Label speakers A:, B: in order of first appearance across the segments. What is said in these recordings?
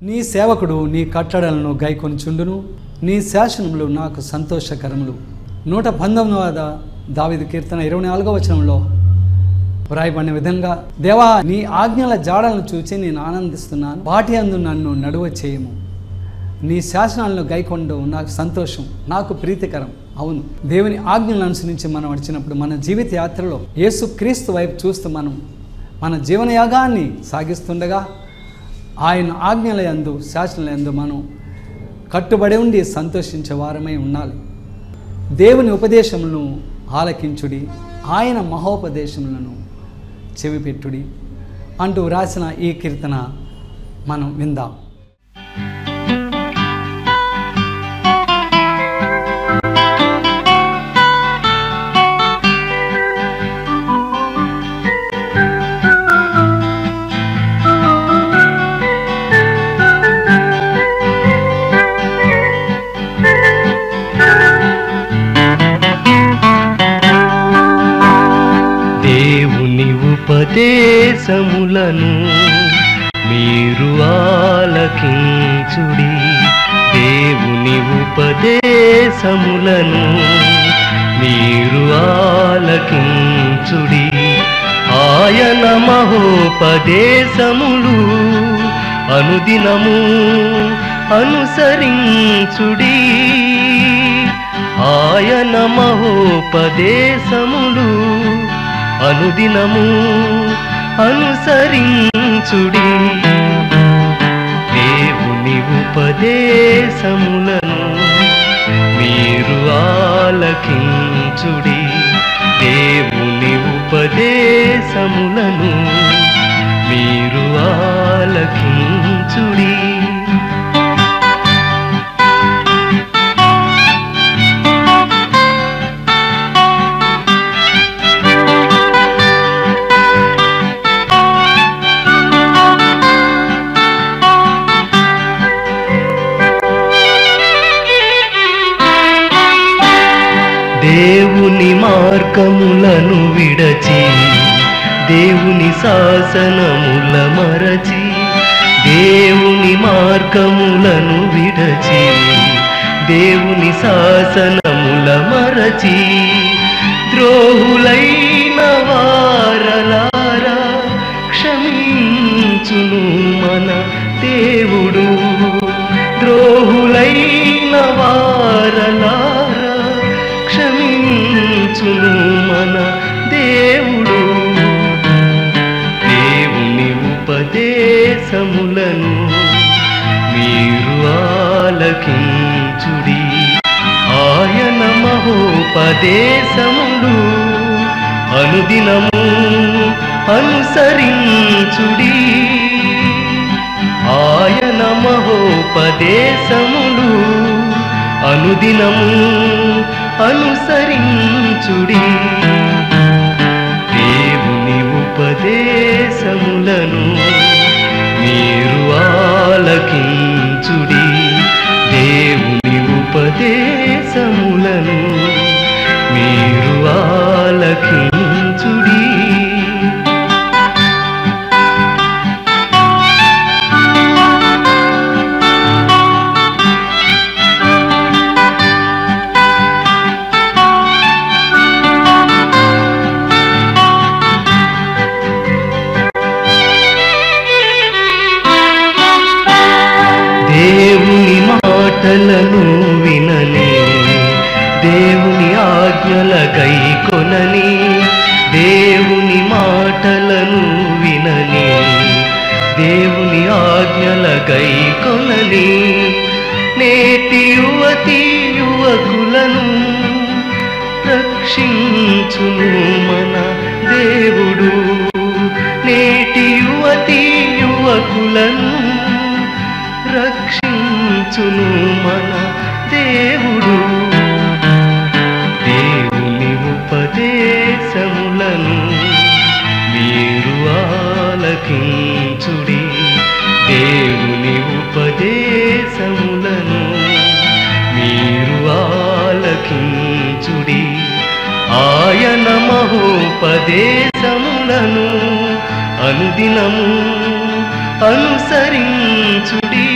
A: నీ సేవకుడు నీ కట్టడలను గైకొనుచుండును, నీ శాసనములు నాకు సంతోషకరములు. 119వ దావీదు కీర్తన 24వ వచనంలో వ్రాయబడిన విధంగా, దేవా నీ ఆజ్ఞల జాడలను చూచి నేను ఆనందిస్తున్నాను, వాటి అందు నన్ను నడువ చేయము. నీ శాసనాలను గైకొండు నాకు సంతోషం, నాకు ప్రీతికరం. అవును, దేవుని ఆజ్ఞలను అనుసరించి మనం నడిచినప్పుడు మన జీవిత యాత్రలో యేసుక్రీస్తు వైపు చూస్తూ మనం మన జీవనయాగాన్ని సాగిస్తుండగా ఆయన ఆజ్ఞల యందు శాసనాల యందు మనం కట్టుబడి ఉండి సంతోషించే వారమై ఉండాలి. దేవుని ఉపదేశములను ఆలకించుడి, ఆయన మహోపదేశములను చెవిపెట్టుడి అంటూ రాసిన ఈ కీర్తన మనం విందాం.
B: ఉపదేశములను మీరు ఆలకించుడి, దేవుని ఉపదేశములను మీరు ఆలకించుడి. ఆయన మహోపదేశములు అనుదినము అనుసరించుడి, ఆయన మహోపదేశములు అనుదినము అనుసరించుడి. దేవుని ఉపదేశములను మీరు ఆలకించుడి, దేవుని ఉపదేశములను మీరు ఆలకించుడి. దేవుని మార్గములను విడచి దేవుని శాసనముల మరచి, దేవుని మార్గములను విడచి దేవుని శాసనముల మరచి, ద్రోహులైన వారలారా క్షమించును మన దేవుడు. ద్రోహులైన వారలారా క్షమించును మన దేవుడు. దేవుని ఉపదేశములను మీరు ఆలకించుడి, ఆయన మహోపదేశములు అనుదినము అనుసరించుడి, ఆయన మహోపదేశములు అనుదినము అనుసరించుడి. దేవుని ఉపదేశములను మీరు ఆలకించుడి, దేవుని ఉపదేశములను మీరు ఆలకించుడి. దేవుని మాటలను వినని, దేవుని ఆజ్ఞల గైకొనని, దేవుని మాటలను వినని, దేవుని ఆజ్ఞల గైకొనని, నేటి యువతి యువకులను రక్షించును మన దేవుడు. నేటి యువతి యువకులను రక్షించును మన దేవుడు. దేవుని ఉపదేశములను మీరు ఆలకించుడి, దేవుని ఉపదేశములను మీరు ఆలకించుడి, ఆయన మహోపదేశములను అనుదినము అనుసరించుడి.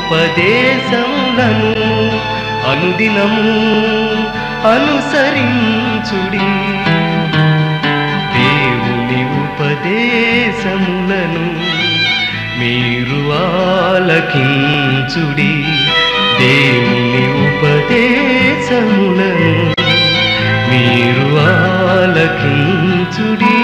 B: ఉపదేశములను అనుదినము అనుసరించుడి. దేవుని ఉపదేశములను మీరు ఆలకించుడి. దేవుని ఉపదేశములను మీరు ఆలకించుడి.